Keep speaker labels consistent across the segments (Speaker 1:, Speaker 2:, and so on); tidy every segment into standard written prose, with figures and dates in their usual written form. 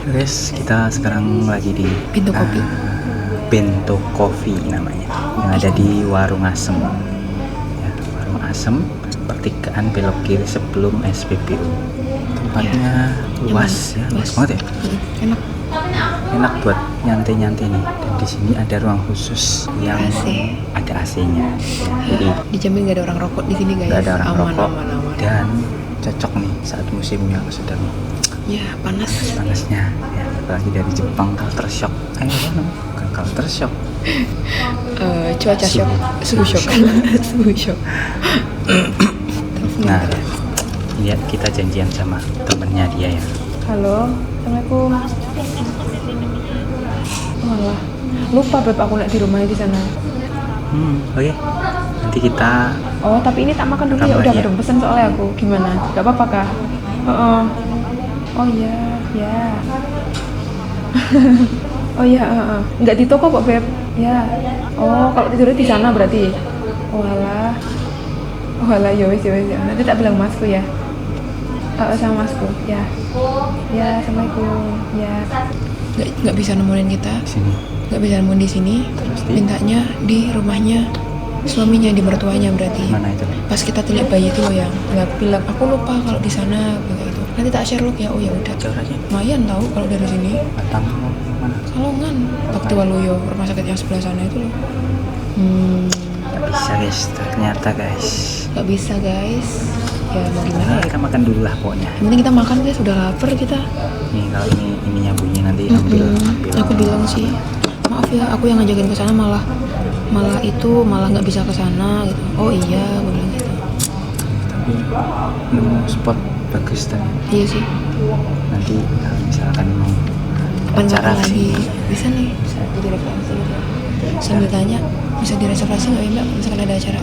Speaker 1: Guys, kita sekarang lagi di
Speaker 2: Pintu Kopi.
Speaker 1: Bento Coffee namanya, yang ada di Warung Asem. Ya, Warung Asem, pertigaan belok kiri sebelum SPBU. Tempatnya luas ya, luas banget ya.
Speaker 2: Enak.
Speaker 1: Enak buat nyantai-nyantai nih. Dan di sini ada ruang khusus yang ada AC-nya. Jadi
Speaker 2: Dijamin gak ada orang rokok di sini guys.
Speaker 1: nggak ada orang rokok
Speaker 2: Aman.
Speaker 1: dan cocok nih saat musimnya sedang
Speaker 2: Ya panas.
Speaker 1: panasnya ya, apalagi dari Jepang. Culture shock, bukan culture shock,
Speaker 2: Cuaca shock, suhu shock. Suhu shock.
Speaker 1: Nah, lihat kita janjian sama temennya dia ya.
Speaker 2: Halo, assalamualaikum. Malah lupa beb aku nak di rumahnya di sana.
Speaker 1: Oke. Nanti kita
Speaker 2: Oh tapi ini tak makan dulu ya. Udah dong pesen soalnya aku. Gimana? Gak apa-apa kah? Oh iya, ya. Oh iya, nggak di toko kok beb. Ya. Oh kalau tidurnya di sana berarti. Oh alah, ya wes. Nanti tak bilang masku ya. Sama masku, ya. Ya, assalamualaikum. Ya. Nggak bisa nemuin kita.
Speaker 1: sini.
Speaker 2: Nggak bisa nemuin di sini.
Speaker 1: Terus
Speaker 2: Mintanya di rumahnya suaminya, di mertuanya berarti.
Speaker 1: mana itu?
Speaker 2: Pas kita telik bayi itu loh yang nggak bilang aku lupa kalau di sana begitu. Nanti tak share log ya. Oh ya udah.
Speaker 1: Jauh aja.
Speaker 2: Lumayan tahu kalau dari sini.
Speaker 1: Batang mana?
Speaker 2: Kalongan, Bakti Waluyo, rumah sakit yang sebelah sana itu loh.
Speaker 1: Gak bisa guys, ternyata guys.
Speaker 2: Gak bisa guys. Ya mau gimana
Speaker 1: Nah,
Speaker 2: ya?
Speaker 1: kita makan dulu lah pokoknya.
Speaker 2: Yang penting kita makan guys, udah lapar kita.
Speaker 1: Nih kalau ininya bunyi nanti ambil.
Speaker 2: Aku bilang sih, maaf ya, aku yang ngajakin ke sana malah nggak bisa ke sana gitu. Oh iya, aku bilang gitu.
Speaker 1: Tapi nemu spot bagus tadi.
Speaker 2: Iya sih.
Speaker 1: Nanti kalau misalkan mau
Speaker 2: Kapan
Speaker 1: acara
Speaker 2: lagi
Speaker 1: sih,
Speaker 2: bisa nih, bisa jadi referensi gitu. Sambil tanya, bisa direservasi nggak ya mbak? Misalkan ada acara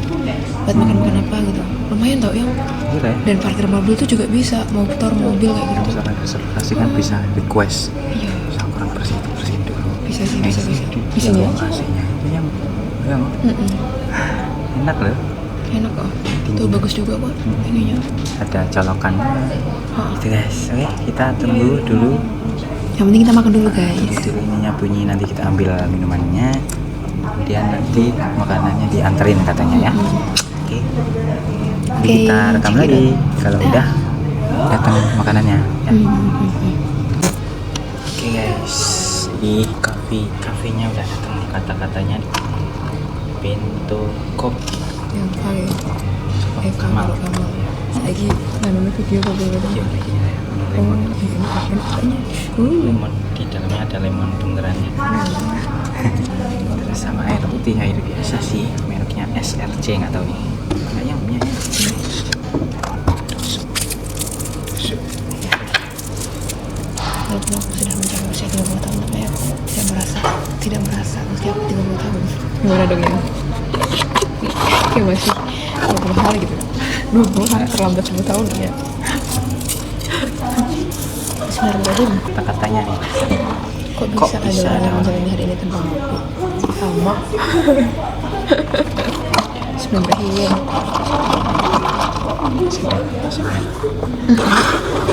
Speaker 2: buat makan apa gitu. Lumayan tau yang.
Speaker 1: gila ya.
Speaker 2: Dan parkir mobil itu juga bisa, motor, mobil kayak
Speaker 1: Kalau
Speaker 2: gitu.
Speaker 1: misalkan reservasi kan bisa request.
Speaker 2: Iya.
Speaker 1: Bisa kurang bersih dulu.
Speaker 2: Bisa sih, bisa. Di sini
Speaker 1: Yang
Speaker 2: aja.
Speaker 1: AC-nya itu yang enak loh.
Speaker 2: Enak kok. Tuh bagus juga kok ininya.
Speaker 1: Ada colokan.
Speaker 2: Oh.
Speaker 1: Itu guys. Oke, kita tunggu dulu.
Speaker 2: Yang penting kita makan dulu guys.
Speaker 1: Itu ininya bunyi, nanti kita ambil minumannya. Kemudian nanti makanannya dianterin katanya ya. Oke. Nanti
Speaker 2: Oke,
Speaker 1: kita rekam
Speaker 2: check it
Speaker 1: lagi kalau udah datang makanannya ya. Oke guys, di kafenya udah datang nih, kata-katanya Bento Kopi.
Speaker 2: Yang paling
Speaker 1: Kamal.
Speaker 2: lagi namanya video kok
Speaker 1: Iya,
Speaker 2: gitu.
Speaker 1: begini ya.
Speaker 2: Oh,
Speaker 1: Lemon.
Speaker 2: enak kayaknya.
Speaker 1: Lemon di dalamnya ada lemon bungerannya. Terus sama air putih, air biasa sih, mereknya SRC, nggak tahu nih. Kayaknya punya ya.
Speaker 2: Walaupun aku sudah mencapai usia 30 tahun, tapi aku tidak merasa meski aku 30 tahun. Gimana dong ya? Kayak masih 20 hari gitu. 20 hari terlambat 10 tahun ya. Bismillahirrahmanirrahim.
Speaker 1: Kata-katanya nih.
Speaker 2: Kok bisa ada orang menjalani hari ini tanpa ngopi? Sama. Bismillahirrahmanirrahim.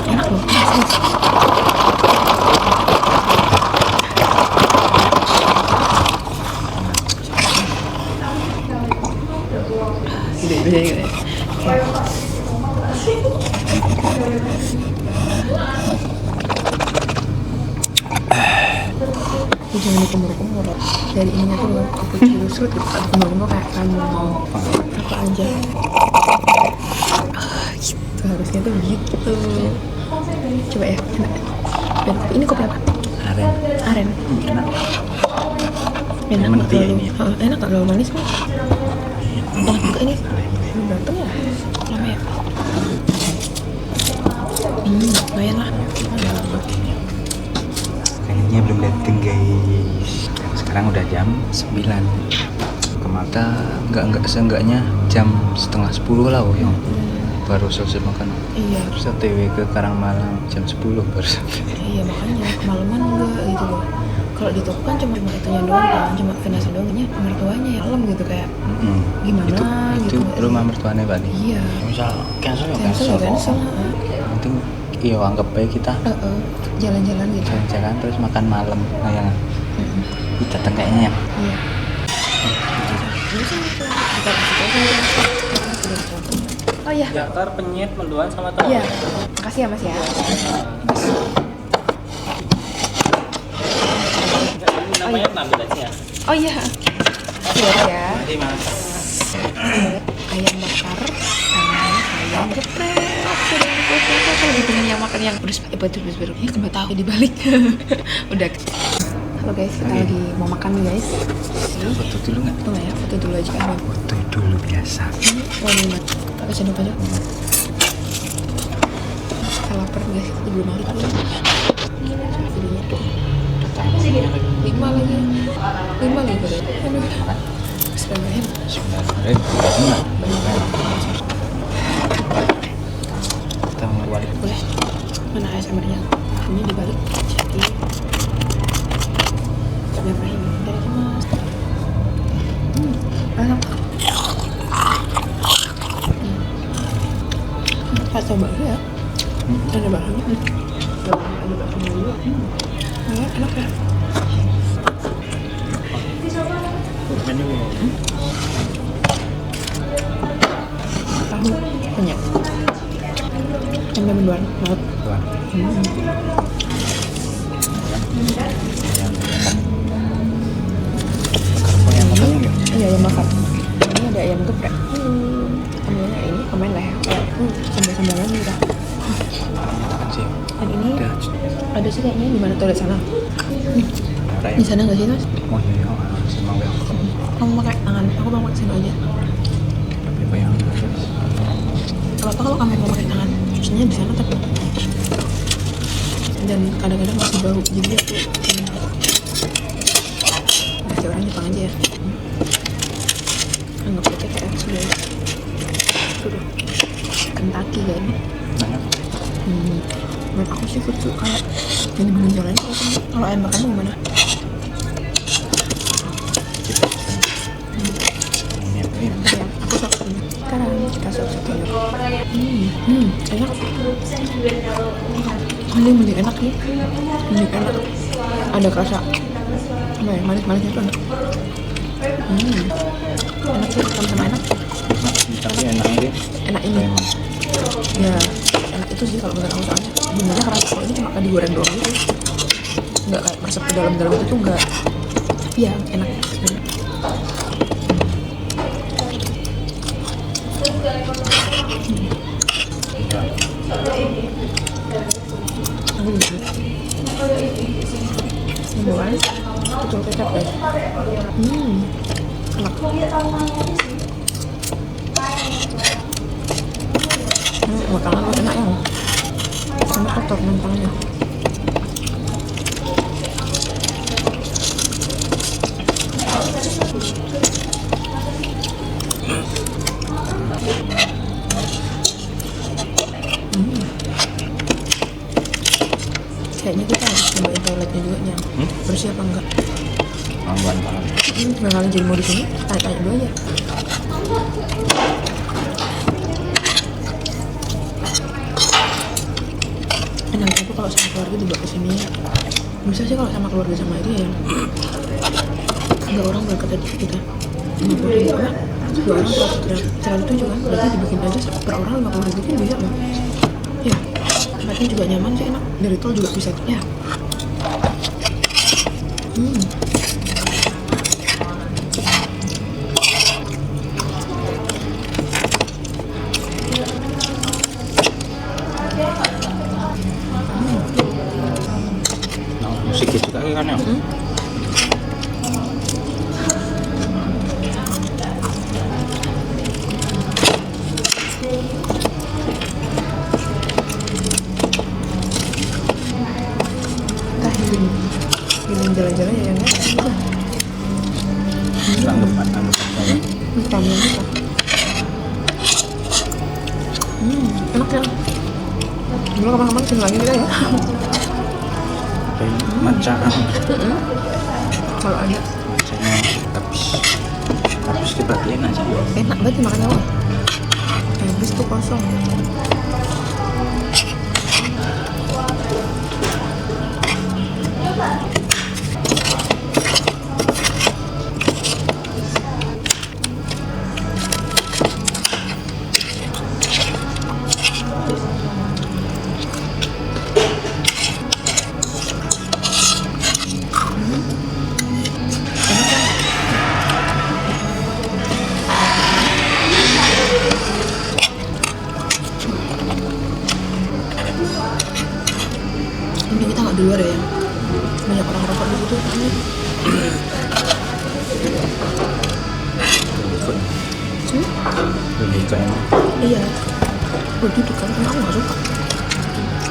Speaker 2: Enak loh. Gitu. Jangan dikumur-kumur dari ininya tuh loh, cappuccino serut gitu, kumur-kumur kayak kamu mau apa aja gitu, harusnya tuh gitu. Coba ya, enak. Ini kopi apa? Aren.
Speaker 1: Enak.
Speaker 2: Enak
Speaker 1: Lemon
Speaker 2: nggak
Speaker 1: tea
Speaker 2: terlalu
Speaker 1: ini.
Speaker 2: enak nggak terlalu manis nih. Enak juga ini. Belum dateng ya? Lama ya? Lumayan lah.
Speaker 1: Kayaknya belum dateng guys. Sekarang udah jam 9. Kemata seenggaknya jam setengah 10 lah yang baru selesai makan.
Speaker 2: Iya.
Speaker 1: Terus OTW ke Karangmalang jam 10 baru sampai.
Speaker 2: Iya makanya kemalaman enggak gitu loh. Kalau di toko kan cuma itunya doang kan, cuma finasan doang, mertuanya yang alam gitu kayak gimana
Speaker 1: itu
Speaker 2: gitu.
Speaker 1: rumah mertuanya Pak nih.
Speaker 2: Iya.
Speaker 1: Misal cancel ya
Speaker 2: Cancel.
Speaker 1: Yang penting iya anggap baik kita
Speaker 2: Jalan-jalan gitu.
Speaker 1: jalan-jalan terus makan malam kayak kita datang kayaknya ya.
Speaker 2: Iya. Oh iya.
Speaker 1: Jakar penyet mendoan sama tahu.
Speaker 2: Iya. Makasih ya Mas ya.
Speaker 1: Namanya ngambil aja.
Speaker 2: Oh iya. Siap ya.
Speaker 1: Terima kasih Mas.
Speaker 2: Ayam bakar sama ayam geprek. Kalau gitu yang makan yang pedes baru ya kembali tahu dibalik. Udah. Halo guys, kita lagi mau makan nih guys.
Speaker 1: Foto dulu nggak?
Speaker 2: Tuh ya, foto dulu aja kan.
Speaker 1: Foto dulu biasa.
Speaker 2: Oh ini mat, pakai sendok aja. Kita lapar guys, kita belum makan. Videonya tuh. 5 lagi. 5 lagi berarti. Aduh. Bismillahirrahmanirrahim.
Speaker 1: Bismillahirrahmanirrahim. Kita mau balik.
Speaker 2: Boleh. Mana ASMR-nya? Ini dibalik. Jadi Bismillahirrahmanirrahim. Dari Mas. Enak. Kacau banget ya. Ada bahannya. Ada bahannya juga. Enak ya. Tahu banyak. Sampai mendoan maut. Iya ayam bakar. Ini ada ayam geprek. Ambilnya ini komen lah ya. Sambal-sambalan gitu. Dan ini ada sih kayaknya di mana toilet sana. Di sana nggak sih Mas?
Speaker 1: Oh iya, semang ya.
Speaker 2: Kamu pakai tangan, aku mau pakai sendok aja.
Speaker 1: Tapi apa yang
Speaker 2: Apa kalau kamu mau pakai tangan? Cucinya di sana tapi. Dan kadang-kadang masih bau, jadi aku masih orang Jepang aja ya. Anggap aja kayak sudah. Tuh, Kentucky kan. Menurut aku sih food tuh kayak yang di pinggir jalan itu kalau ayam bakarnya gimana? Ya, aku suka ini. Sekarang kita suka telur. Enak. Mending enak nih. Mending enak. Ada kerasa apa ya, manis-manisnya tuh enak. Enak sih, sama-sama enak.
Speaker 1: tapi enak ini.
Speaker 2: Enak ini. Ya, enak itu sih kalau menurut aku soalnya bumbunya kerasa. Kalau ini cuma kayak digoreng doang gitu. Nggak kayak meresap ke dalam-dalam itu tuh nggak. Iya, enak. Aku lucu. Ini bukan kecil kecap guys. Enak. Tangan lo enak ya. Sampai kotor tangannya. Kayaknya kita harus cobain toiletnya juga nya. Bersih apa enggak?
Speaker 1: Angguan banget.
Speaker 2: Bakalan jadi mau di sini, tanya-tanya dulu aja. Enaknya tuh kalau sama keluarga dibawa ke sini. Bisa sih kalau sama keluarga sama itu ya. Enggak orang berangkat dari kita. 50.000 lah. 2 orang 107 kan. Berarti dibikin aja per orang 50.000 kan bisa loh. Ya. Tempatnya juga nyaman sih, enak. Dari tol juga bisa ya.
Speaker 1: Nah, musik juga kan ya.
Speaker 2: Healing jalan-jalan ya enggak?
Speaker 1: Anggapan saya.
Speaker 2: Vitamin kita. Enak ya. Dulu kapan-kapan sini lagi kita ya.
Speaker 1: Kayak macam
Speaker 2: Kalau ada
Speaker 1: macamnya habis dibagiin aja.
Speaker 2: enak banget makannya loh. Habis tuh kosong. di luar ya, banyak orang rokok di situ.
Speaker 1: Lebih ke enak.
Speaker 2: Iya, begitu kan, aku nggak suka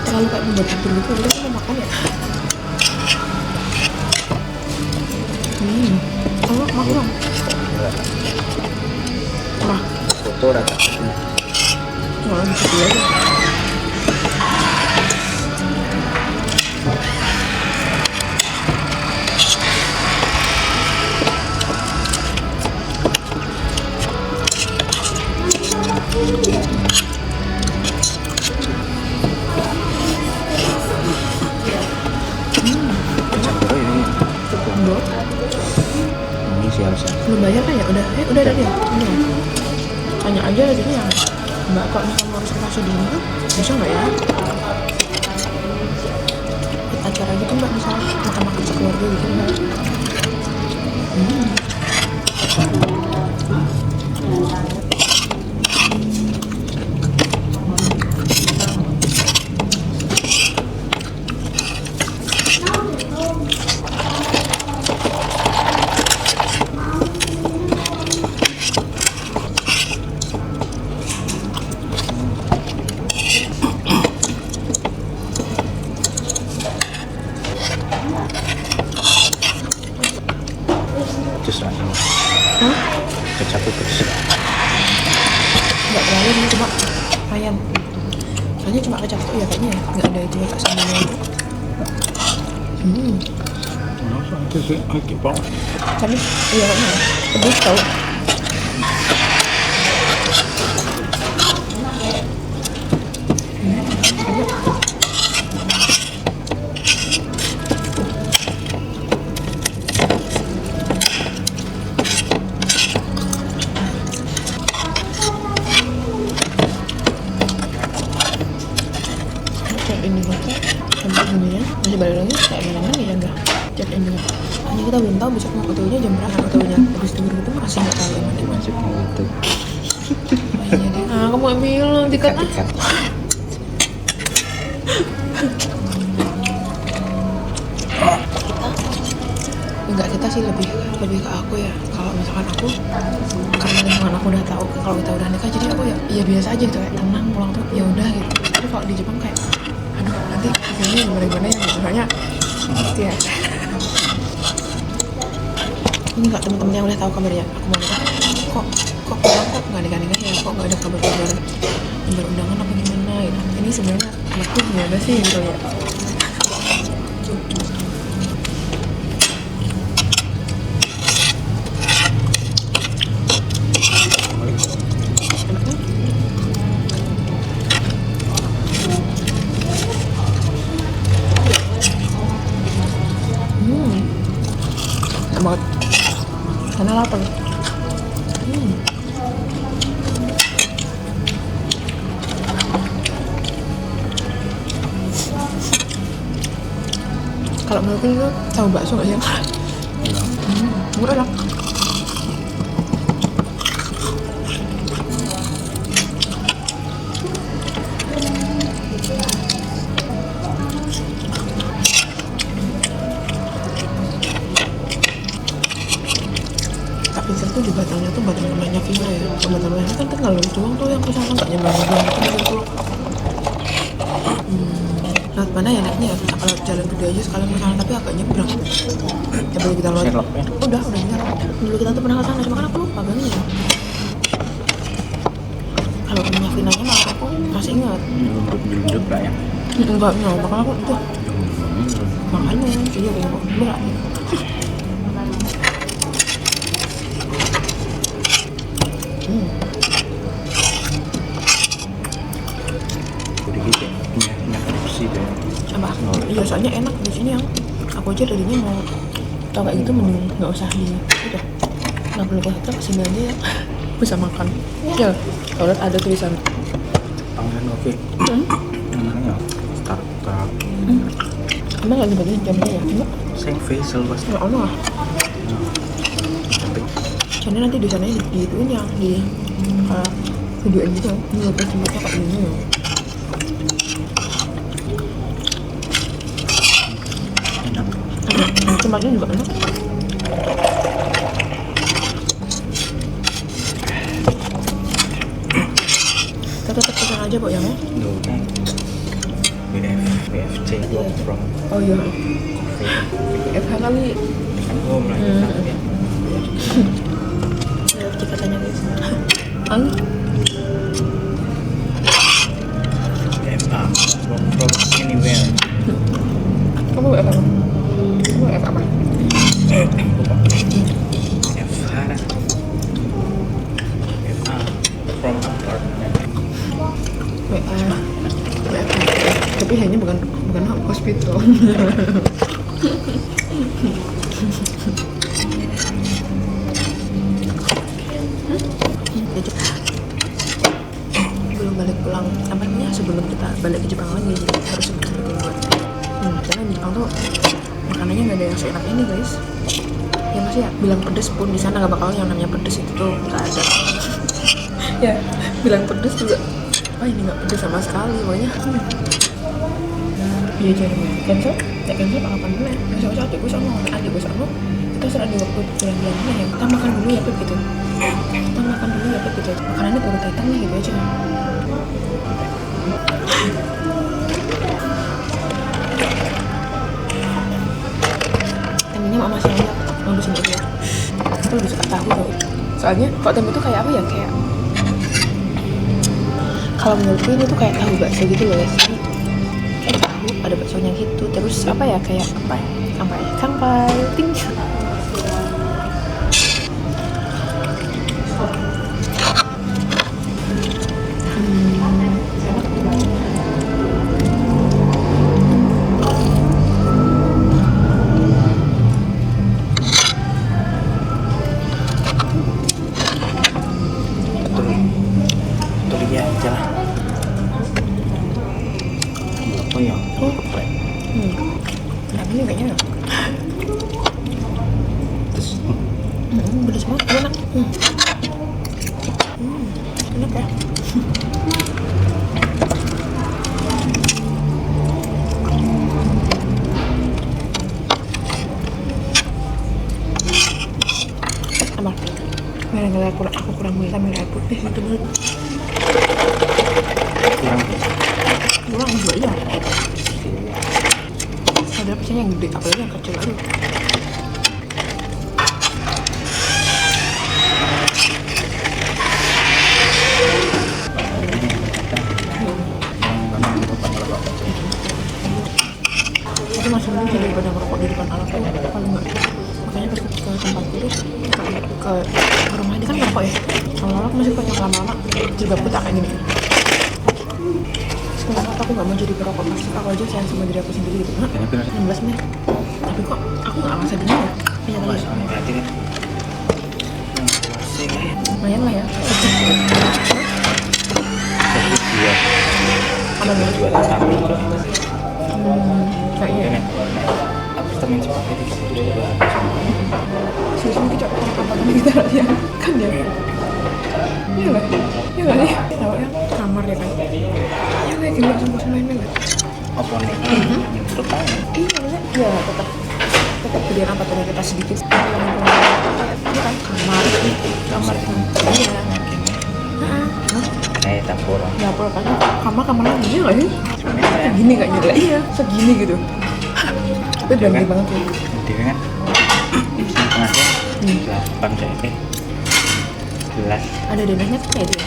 Speaker 2: terlalu kayak membuat bubur gitu, udah mau makan ya. Oh, makan. Nah,
Speaker 1: Foto rata.
Speaker 2: nggak bisa dulu aja.
Speaker 1: Campur ini.
Speaker 2: Enggak,
Speaker 1: Ini sih harusnya.
Speaker 2: belum bayar kan ya? Udah ada dia. Ini tanya aja jadi ya, Mbak, kok misalnya harus kasih di ini, bisa nggak ya? Ikut acara gitu Mbak, misalnya makan-makan sekeluarga gitu Mbak.
Speaker 1: Pedes lah ini.
Speaker 2: Hah?
Speaker 1: Kecapnya pedes.
Speaker 2: Nggak terlalu sih, cuma lumayan. Soalnya cuma kecap tuh ya kayaknya ya, nggak ada itu kayak sambalnya itu.
Speaker 1: Masa itu sih lagi banget.
Speaker 2: Tapi iya kayaknya pedes tau. Cek ini kota sampai gini ya, masih balik lagi kayak mana ya enggak. Cek ini hanya kita belum tahu besok mau fotonya jam berapa, fotonya habis tidur itu masih nggak tahu yang mana.
Speaker 1: Masuknya gitu.
Speaker 2: Iya deh. Ah, kamu ambil tiket ah.
Speaker 1: Ikat.
Speaker 2: Enggak, kita sih lebih ke aku ya. Kalau misalkan aku, karena lingkungan aku udah tahu kalau kita udah nikah, jadi aku ya biasa aja gitu, kayak tenang pulang tuh ya udah gitu. Tapi kalau di Jepang kayak aduh nanti hasilnya gimana ya gitu, soalnya gitu ya. Ini nggak temen-temen yang udah tahu kabarnya aku mau nikah, kok pulang kok nggak nikah ya, kok nggak ada kabar undangan apa gimana gitu. Ini sebenarnya anakku gimana sih gitu ya. Enak banget karena lapar. Kalau menurutku itu tahu bakso nggak sih? Murah lah. Tak pincer tuh di batangnya tuh batang namanya Vira ya. Yang batang namanya kan tinggal doang tuh yang kesana nggak nyembang-nyembang gitu. Lewat mana ya naiknya ya? Kalau jalan gede aja sekalian ke sana, tapi agak nyebrang. Coba kita lewat.
Speaker 1: Sherlocknya.
Speaker 2: Udah nyala. Dulu kita tuh pernah ke sana, cuma kan aku lupa banget ya. Kalau punya Vinanya malah aku masih ingat.
Speaker 1: Nyelundup lah ya.
Speaker 2: Enggak, makanya aku itu makanya jadi kayak berat.
Speaker 1: Udah gitu ya. Punya versi deh.
Speaker 2: Apa? Iya, soalnya enak di sini yang aku aja tadinya mau tau kayak gitu mending nggak usah di itu. Nah perlu kita kesini aja ya bisa makan. Ya, kalau ada tulisan.
Speaker 1: Pangan oke. Namanya startup.
Speaker 2: Emang nggak dibagiin jamnya ya? Enggak.
Speaker 1: Seng facial pasti.
Speaker 2: Nggak ono lah.
Speaker 1: Cantik.
Speaker 2: Soalnya nanti di sana di ituin yang di videoin gitu. Ini lebih tempatnya kayak gini ya. tempatnya juga enak. Kita tetap pesan aja kok yang
Speaker 1: Loh, kan BFC work from
Speaker 2: oh iya
Speaker 1: coffee.
Speaker 2: FH kali
Speaker 1: Kan home lah kita ya.
Speaker 2: kita tanya guys
Speaker 1: FA work from anywhere.
Speaker 2: kamu WF apa? Kamu WF apa?
Speaker 1: FH FA from apartment.
Speaker 2: WF tapi hanya bukan hospital. Belum balik pulang apa namanya sebelum kita balik ke Jepang lagi jadi harus seperti buat karena di Jepang tuh makanannya nggak ada yang seenak ini guys ya masih ya bilang pedes pun di sana nggak bakal yang namanya pedes itu tuh nggak ada. Ya bilang pedes juga ini nggak pedes sama sekali pokoknya iya jadi cancel ya cancel kapan dulu ya masih adik gue sama kita serah di waktu bulan-bulannya ya kita makan dulu ya Pep gitu makanannya turut datang nih gitu aja temenya mama masih aja ngabisin aja aku lebih suka tahu tau soalnya kok tempe tuh kayak apa ya kayak kalau menurutku ini tuh kayak tahu bakso gitu loh guys kayak tahu ada baksonya gitu terus apa ya kayak kampai ting
Speaker 1: Betul ya jalan. Oh ya,
Speaker 2: nah ini kayaknya
Speaker 1: terus
Speaker 2: pedas banget enak enak ya apa merah aku kurang milih merah putih itu banget kurang juga iya ada pesannya yang gede apalagi yang kecil aduh aku masih mending daripada merokok di depan alat tuh kalau enggak makanya pas ke tempat itu ke rumah ini kan merokok ya lama-lama aku masih banyak lama-lama jilbabku tak kayak gini sekarang aku nggak mau jadi perokok pasti aku aja sayang sama diri aku sendiri gitu 16 menit tapi kok aku nggak ngerasa dingin ya ternyata ya
Speaker 1: berarti kan
Speaker 2: lumayan lah ya
Speaker 1: dua
Speaker 2: apa nih
Speaker 1: dua tatami
Speaker 2: kayaknya
Speaker 1: apartemen Jepang itu juga
Speaker 2: susah kita apa kita ya kan ya iya lah tahu ya kamar ya kan ya kayak gila sama lainnya lah
Speaker 1: apa nih terus tahu
Speaker 2: iya maksudnya ya tetap gedean apa tuh kita sedikit ini kan kamar iya
Speaker 1: kayak dapur
Speaker 2: dapur kan kamar lagi ya nggak sih segini kayaknya lah iya segini gitu tapi gede banget tuh
Speaker 1: dia kan di sini tengahnya 8 cm 11
Speaker 2: ada denahnya tuh kayak dia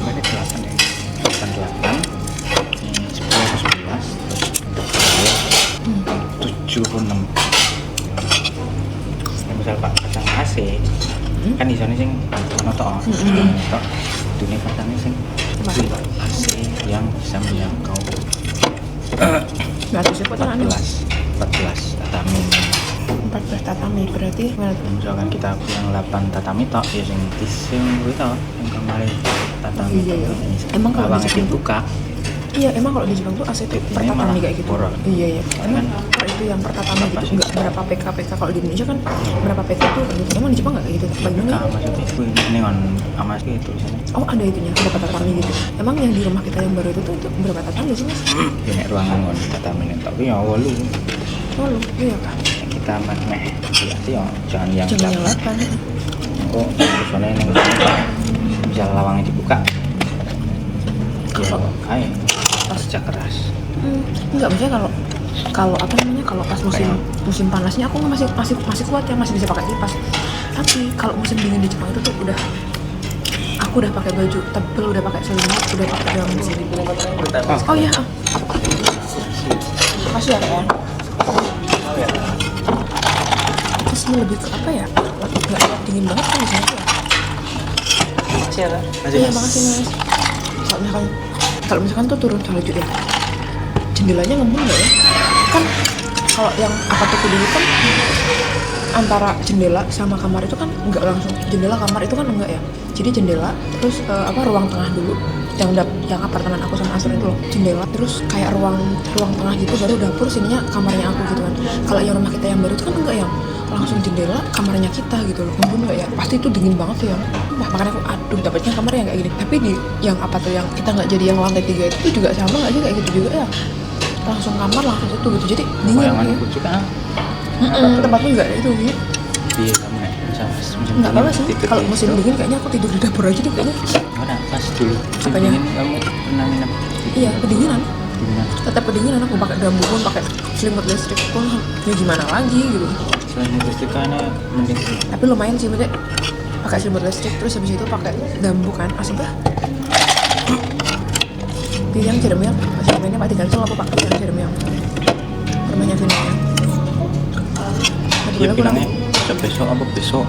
Speaker 1: ada 8 ya 8 ini 10 ke 11 terus 76 yang misal pak pasang AC kan di sana sing ono tok tok dunia pasangnya sing AC yang bisa menjangkau
Speaker 2: nggak ada siapa tuh
Speaker 1: 14 tatami
Speaker 2: 14 tatami berarti
Speaker 1: misalkan kita yang 8 tatami tok ya sing sing kuwi tok yang kemarin tatami
Speaker 2: iya. Emang kalau
Speaker 1: bawang
Speaker 2: di Jepang
Speaker 1: itu buka
Speaker 2: iya emang kalau di Jepang tuh AC itu per tatami kayak gitu
Speaker 1: murah.
Speaker 2: iya emang per itu yang per tatami gitu nggak berapa PK kalau di Indonesia kan berapa PK tuh gitu emang di Jepang nggak kayak gitu bagaimana
Speaker 1: maksudnya ini on amas gitu sana
Speaker 2: oh ada itunya berapa tatami gitu emang yang di rumah kita yang baru itu tuh berapa tatami sih mas
Speaker 1: ya nek ruangan on tatami nek tapi ya 8
Speaker 2: Oh lu, iya kah?
Speaker 1: Kita meh hati-hati ya, jangan yang
Speaker 2: Jangan yang 8.
Speaker 1: kok soalnya ini bisa lawangnya dibuka ya ayo pas kerja keras.
Speaker 2: Enggak, maksudnya kalau apa namanya, kalau pas musim panasnya aku masih kuat ya, masih bisa pakai kipas. Tapi kalau musim dingin di Jepang itu tuh aku udah pakai baju tebel, udah pakai selimut, udah pakai dalam sini. Oh iya. Makasih ya Kak. Terus ini lebih ke apa ya? Nggak dingin banget kan di sini ya? Iya, makasih Mas. Kalau misalkan tuh turun salju ya, jendelanya ngembung nggak ya? Kan kalau yang apa tuh dulu kan antara jendela sama kamar itu kan nggak langsung jendela kamar itu kan enggak ya. Jadi jendela terus ruang tengah dulu yang apartemen aku sama Asri itu loh, jendela terus kayak ruang tengah gitu, baru dapur, sininya kamarnya aku gitu kan. Kalau yang rumah kita yang baru itu kan enggak yang langsung jendela kamarnya kita gitu loh, ngembung nggak ya? Pasti itu dingin banget tuh ya. Wah, makanya aku aduh dapatnya kamar yang kayak gini. Tapi di yang apa tuh yang kita nggak jadi yang lantai 3 itu juga sama nggak sih kayak gitu juga ya? Langsung kamar langsung itu gitu, jadi dingin
Speaker 1: bayanganku juga
Speaker 2: tempatnya juga ada itu gitu.
Speaker 1: iya kamu ya
Speaker 2: Nggak apa-apa sih, kalau musim dingin kayaknya aku tidur di dapur aja deh kayaknya.
Speaker 1: mana pas dulu musim
Speaker 2: Apanya?
Speaker 1: dingin kamu pernah nginep
Speaker 2: Iya, kedinginan,
Speaker 1: gimana
Speaker 2: tetap kedinginan. Aku pakai gambu pun, pakai selimut listrik pun, ya gimana lagi gitu.
Speaker 1: selain listrik kan mending
Speaker 2: Tapi lumayan sih, maksudnya pakai selimut listrik terus habis itu pakai gambu kan, asik dah. Yang Jeremiah, Jeremiahnya Pak Tigansel, aku pakai yang Jeremiah rumahnya Vina ya.
Speaker 1: dia bilangnya besok apa besok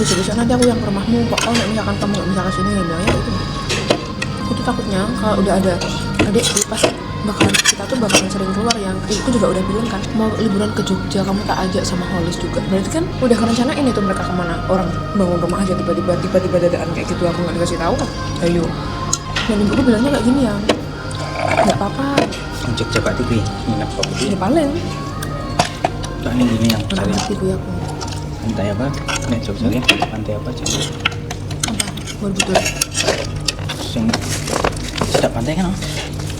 Speaker 2: Besok nanti aku yang ke rumahmu, kok kalau misalkan kamu nggak bisa kesini ya bilangnya itu. Aku tuh takutnya kalau udah ada adik pasti kita tuh bakalan sering keluar, yang aku juga udah bilang kan mau liburan ke Jogja kamu tak ajak sama Holis juga, berarti kan udah kerencanain itu mereka kemana. Orang bangun rumah aja tiba-tiba dadaan kayak gitu, aku nggak dikasih tahu kan. Ayo, dan ibuku bilangnya kayak gini ya, nggak apa-apa.
Speaker 1: Jogja Pak TV nginep apa
Speaker 2: Ya paling
Speaker 1: ini gini yang
Speaker 2: anak
Speaker 1: cari
Speaker 2: ibu aku
Speaker 1: pantai apa nih Jogja ya pantai apa aja
Speaker 2: apa Borobudur.
Speaker 1: yang tidak pantai kan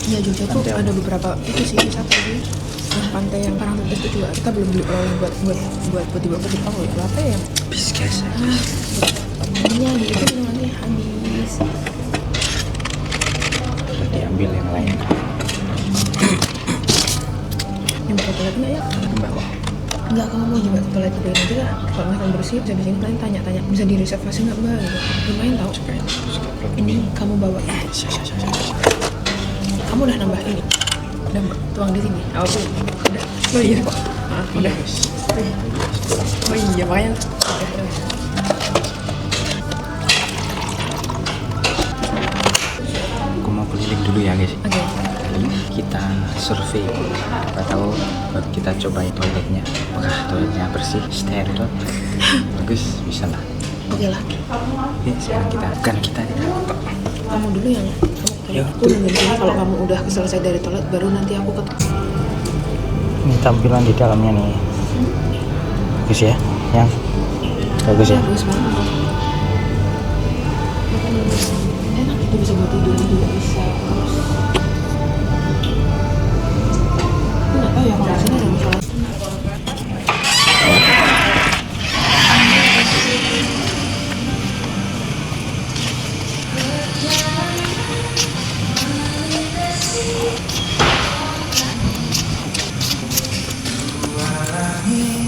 Speaker 2: Iya, Jogja tuh
Speaker 1: Pantai apa?
Speaker 2: ada beberapa itu sih wisata sih. Yang pantai yang Karangtengah itu juga kita belum beli oleh buat dibawa ke Jepang loh. Apa ya?
Speaker 1: biskas
Speaker 2: Ini di itu nanti habis.
Speaker 1: udah diambil yang lain
Speaker 2: Yang buka toilet nggak ya?
Speaker 1: mbak kok
Speaker 2: Enggak, kamu mau coba ke toilet cobain aja lah. Kalau misalkan bersih, bisa di sini kalian tanya-tanya. Bisa di reservasi nggak mbak? Gitu. Lumayan tau. Ini kamu bawa. Kamu udah nambah ini. Udah mbak, tuang di sini. Oh, udah. Oh iya kok. Udah. Oh iya, makanya. Udah.
Speaker 1: aku mau keliling dulu ya guys.
Speaker 2: Oke.
Speaker 1: Kita survei apa tahu kita cobain toiletnya, apakah toiletnya bersih steril bagus bisa lah.
Speaker 2: Oke lah.
Speaker 1: Oke, sekarang kita di foto.
Speaker 2: Kamu dulu yang
Speaker 1: Ya,
Speaker 2: aku nungguin sini. Kalau kamu udah selesai dari toilet, baru nanti aku ke.
Speaker 1: Ini tampilan di dalamnya nih bagus ya, yang bagus ya.
Speaker 2: Bagus banget. Enak itu, bisa buat tidur juga bisa. Terus nggak tahu ya kalau sini ada masalah.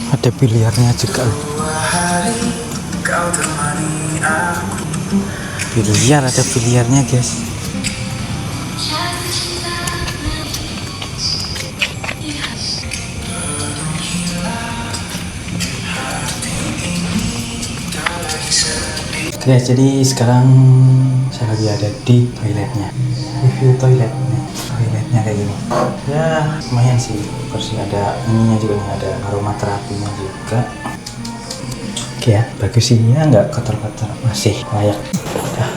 Speaker 1: Ada biliarnya juga. Biliar, ada biliarnya guys. Oke, jadi sekarang saya lagi ada di toiletnya. Review toiletnya kayak gini. Ya lumayan sih, bersih, ada ininya juga nih, ada aromaterapinya juga. Oke ya, bagus sih ya, nggak kotor-kotor, masih layak. Udah.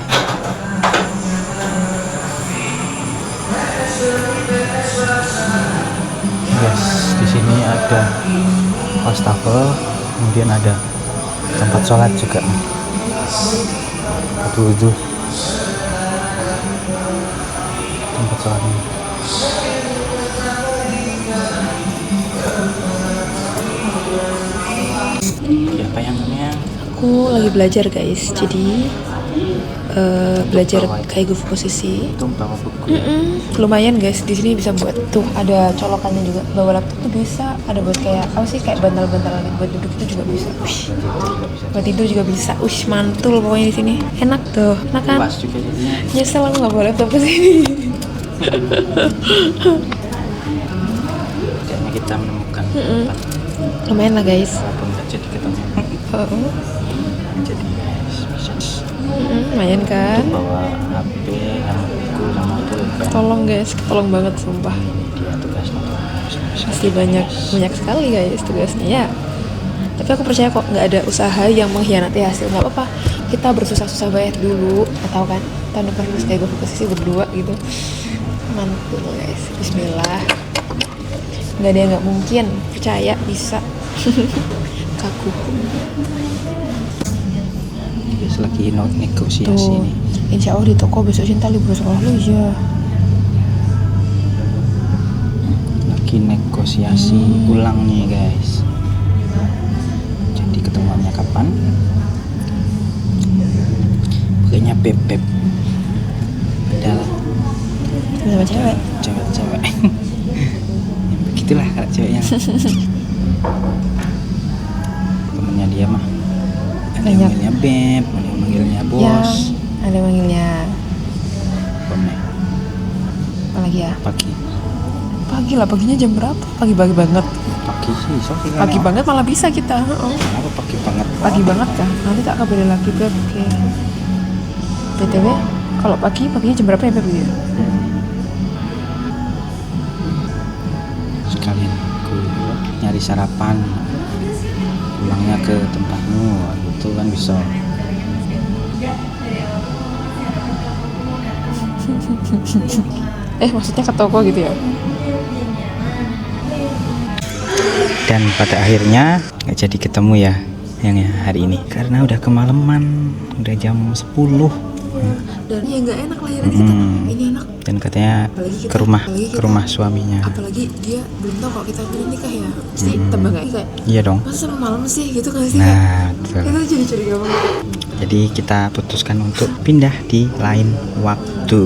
Speaker 1: Yes, di sini ada wastafel, kemudian ada tempat sholat juga nih. Wudhu. Tempat sholatnya. Bayangnya
Speaker 2: Aku lagi belajar guys, jadi belajar kayak gue posisi.
Speaker 1: untuk bawa buku.
Speaker 2: Lumayan guys, di sini bisa buat tuh ada colokannya juga. Bawa laptop tuh bisa, ada buat kayak apa sih kayak bantal-bantalan gitu, buat duduk itu juga bisa. Buat tidur juga bisa. Mantul pokoknya di sini. Enak tuh, enak kan?
Speaker 1: Luas juga jadinya.
Speaker 2: Nyesel aku nggak bawa laptop ke sini.
Speaker 1: Kayaknya kita menemukan tempat
Speaker 2: Lumayan lah guys.
Speaker 1: walaupun nggak jadi ketemu. Jadi bisa
Speaker 2: Lumayan kan?
Speaker 1: bawa HP sama buku sama pulpen.
Speaker 2: Tolong guys, tolong banget sumpah.
Speaker 1: Ini dia tugasnya tuh.
Speaker 2: Pasti banyak sekali guys tugasnya ya. Tapi aku percaya kok nggak ada usaha yang mengkhianati hasil. Nggak apa-apa, kita bersusah-susah bayar dulu, atau kan tahun depan harus kayak gue posisi berdua gitu. Mantul guys, Bismillah. Nggak ada yang nggak mungkin, percaya bisa. Kaku
Speaker 1: Guys lagi negosiasi
Speaker 2: tuh.
Speaker 1: nih.
Speaker 2: Insya Allah di toko besok Cinta libur sekolah lu ya.
Speaker 1: Lagi negosiasi ulang nih guys. Jadi ketemuannya kapan? Kayaknya beb padahal
Speaker 2: Sama cewek.
Speaker 1: cewek begitulah kalau ceweknya. Temennya dia mah ada yang
Speaker 2: Banyak.
Speaker 1: manggilnya beb, ada yang manggilnya bos.
Speaker 2: Yang ada manggilnya
Speaker 1: Pokoknya
Speaker 2: apalagi ya?
Speaker 1: pagi
Speaker 2: Lah, paginya jam berapa? Pagi-pagi banget.
Speaker 1: pagi sih soalnya
Speaker 2: Pagi banget malah bisa kita.
Speaker 1: kenapa pagi banget
Speaker 2: Pagi banget kan? Nanti tak kabarin lagi Beb. Oke. BTW, kalau paginya jam berapa ya Beb? Ya?
Speaker 1: sekalian aku nyari sarapan pulangnya ke tempatmu itu kan bisa.
Speaker 2: Maksudnya ke toko gitu ya?
Speaker 1: Dan pada akhirnya nggak jadi ketemu ya yang ya hari ini karena udah kemalaman, udah jam 10.
Speaker 2: Dan ya nggak enak lah ya kita. Ini enak.
Speaker 1: Dan katanya
Speaker 2: Apalagi kita-
Speaker 1: ke rumah
Speaker 2: apalagi kita-
Speaker 1: ke rumah suaminya.
Speaker 2: Apalagi dia belum tahu kalau kita belum nikah ya. Pasti tambah nggak kayak.
Speaker 1: Iya dong.
Speaker 2: Masa sampai malam sih gitu kan sih?
Speaker 1: Nah, betul.
Speaker 2: Itu jadi curiga banget.
Speaker 1: Jadi kita putuskan untuk pindah di lain waktu.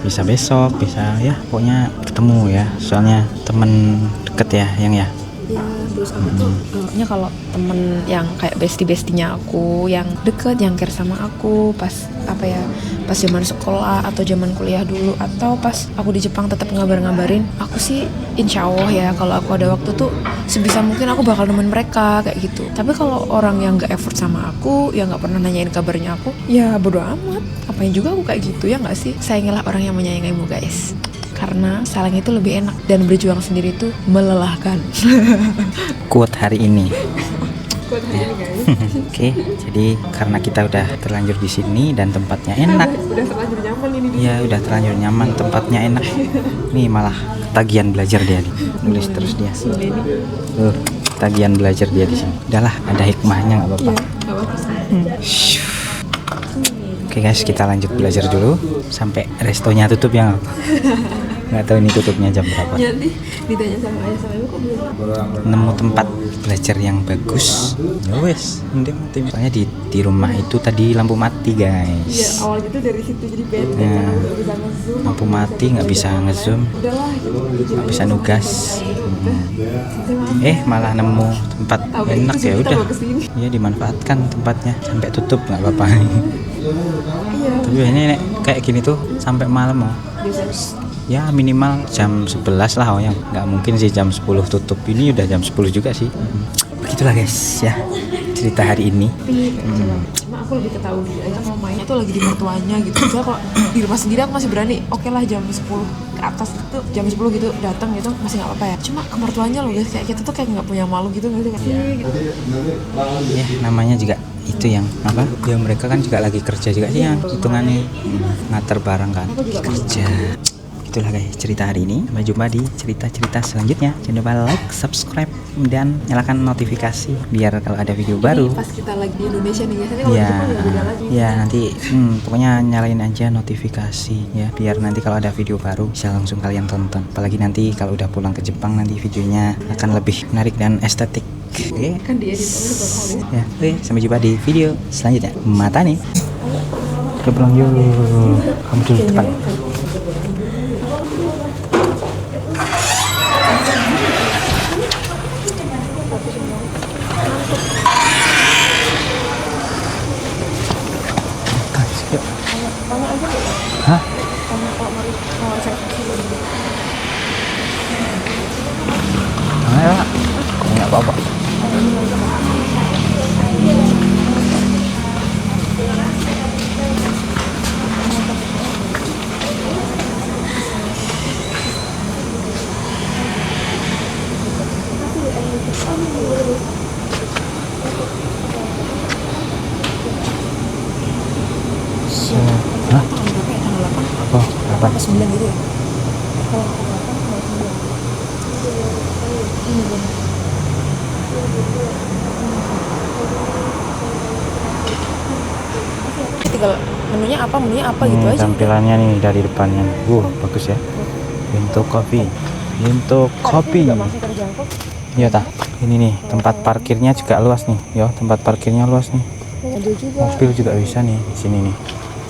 Speaker 1: Bisa besok, bisa ya pokoknya ketemu ya. Soalnya temen deket ya yang ya.
Speaker 2: Ya, terus aku tuh pokoknya kalau temen yang kayak bestie-bestinya aku yang deket, yang care sama aku pas pas zaman sekolah atau zaman kuliah dulu atau pas aku di Jepang tetap ngabarin aku sih insya Allah ya kalau aku ada waktu tuh sebisa mungkin aku bakal nemenin mereka kayak gitu. Tapi kalau orang yang gak effort sama aku, yang gak pernah nanyain kabarnya aku, ya bodo amat, apain juga aku kayak gitu ya gak sih. Sayangilah orang yang menyayangimu guys, karena saling itu lebih enak dan berjuang sendiri itu melelahkan.
Speaker 1: Quote hari ini. Oke, jadi karena kita udah terlanjur di sini dan tempatnya enak.
Speaker 2: Udah terlanjur nyaman ini.
Speaker 1: Iya, udah terlanjur nyaman, tempatnya enak. Nih malah ketagihan belajar dia nih. Nulis terus dia. Ketagihan belajar dia di sini. Udahlah, ada hikmahnya nggak apa-apa.
Speaker 2: Gak apa-apa.
Speaker 1: Oke guys, kita lanjut belajar dulu sampai restonya tutup ya. Nggak tahu ini tutupnya jam berapa.
Speaker 2: Nanti ditanya sama ayah sama ibu kok belum.
Speaker 1: Nemu tempat belajar yang bagus. Ya wes, soalnya di rumah itu tadi lampu mati guys.
Speaker 2: Iya, awalnya tuh dari situ jadi bad
Speaker 1: Nah,
Speaker 2: karena aku nggak bisa nge-zoom.
Speaker 1: lampu mati nggak bisa ngezoom,
Speaker 2: Udahlah gitu.
Speaker 1: nggak bisa nugas. Malah nemu tempat
Speaker 2: Tahu kayak
Speaker 1: enak
Speaker 2: gitu,
Speaker 1: ya
Speaker 2: kita
Speaker 1: udah.
Speaker 2: bawa kesini.
Speaker 1: Ya dimanfaatkan tempatnya sampai tutup nggak apa-apa.
Speaker 2: Iya.
Speaker 1: Tapi ini nek, kayak gini tuh sampai malam oh.
Speaker 2: Biasanya
Speaker 1: Ya minimal jam 11 lah oh ya. Nggak mungkin sih jam 10 tutup. Ini udah jam 10 juga sih. Begitulah guys ya cerita hari ini.
Speaker 2: cuma aku lebih ketahui aja kalau mainnya tuh lagi di mertuanya gitu. Misalnya kalau di rumah sendiri aku masih berani. Oke lah jam 10 ke atas itu jam 10 gitu datang gitu masih nggak apa-apa ya. Cuma ke mertuanya loh guys, kayak kita tuh kayak nggak punya malu gitu nggak sih kayak gitu.
Speaker 1: Ya namanya juga itu yang apa ya mereka kan juga lagi kerja juga sih yang hitungannya ngater barang kan kerja itulah guys cerita hari ini. Sampai jumpa di cerita-cerita selanjutnya. Jangan lupa like, subscribe, dan nyalakan notifikasi biar kalau ada video baru.
Speaker 2: Pas kita lagi di Indonesia nih biasanya kalau
Speaker 1: Ya,
Speaker 2: di Jepang ya beda lagi.
Speaker 1: ya nanti pokoknya nyalain aja notifikasi ya biar nanti kalau ada video baru bisa langsung kalian tonton. Apalagi nanti kalau udah pulang ke Jepang nanti videonya akan lebih menarik dan estetik. Oke.
Speaker 2: Kan diedit oleh Bang Oli.
Speaker 1: Ya, oke, sampai jumpa di video selanjutnya. Mata nih. Kita pulang yuk. Kamu dulu depan. Hah? Ayo, nggak apa-apa. Hah? Oh, apa?
Speaker 2: 9 gitu ya. Tinggal menunya apa gitu aja.
Speaker 1: Tampilannya nih dari depannya. Bagus ya. Pintu kopi. Pintu kopi.
Speaker 2: Masih terjangkau.
Speaker 1: Iya tah. Ini nih tempat parkirnya juga luas nih. Yo, tempat parkirnya luas nih.
Speaker 2: Ada juga.
Speaker 1: Mobil juga bisa nih di sini nih.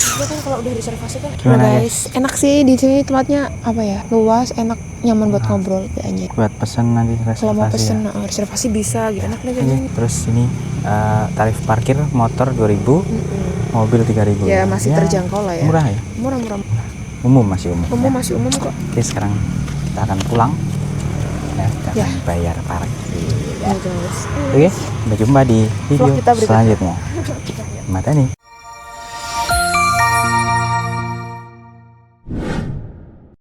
Speaker 2: Juga kan kalau udah reservasi kan.
Speaker 1: Gimana,
Speaker 2: guys? Enak sih di sini tempatnya apa ya? Luas, enak, nyaman buat ngobrol kayaknya.
Speaker 1: Buat pesan nanti
Speaker 2: Kalau mau
Speaker 1: reservasi
Speaker 2: pesen
Speaker 1: ya.
Speaker 2: reservasi bisa gitu. Enak deh
Speaker 1: Oke,
Speaker 2: kayaknya.
Speaker 1: terus ini tarif parkir motor 2.000, mobil 3.000.
Speaker 2: Ya masih terjangkau lah ya.
Speaker 1: Murah ya?
Speaker 2: Murah.
Speaker 1: Umum masih umum.
Speaker 2: Umum
Speaker 1: ya.
Speaker 2: masih umum kok.
Speaker 1: Oke, sekarang kita akan pulang. Ya, kita
Speaker 2: Ya.
Speaker 1: akan bayar parkir.
Speaker 2: Ya guys.
Speaker 1: Oke, sampai jumpa di video
Speaker 2: Vlog kita berikutnya.
Speaker 1: selanjutnya. Mata nih.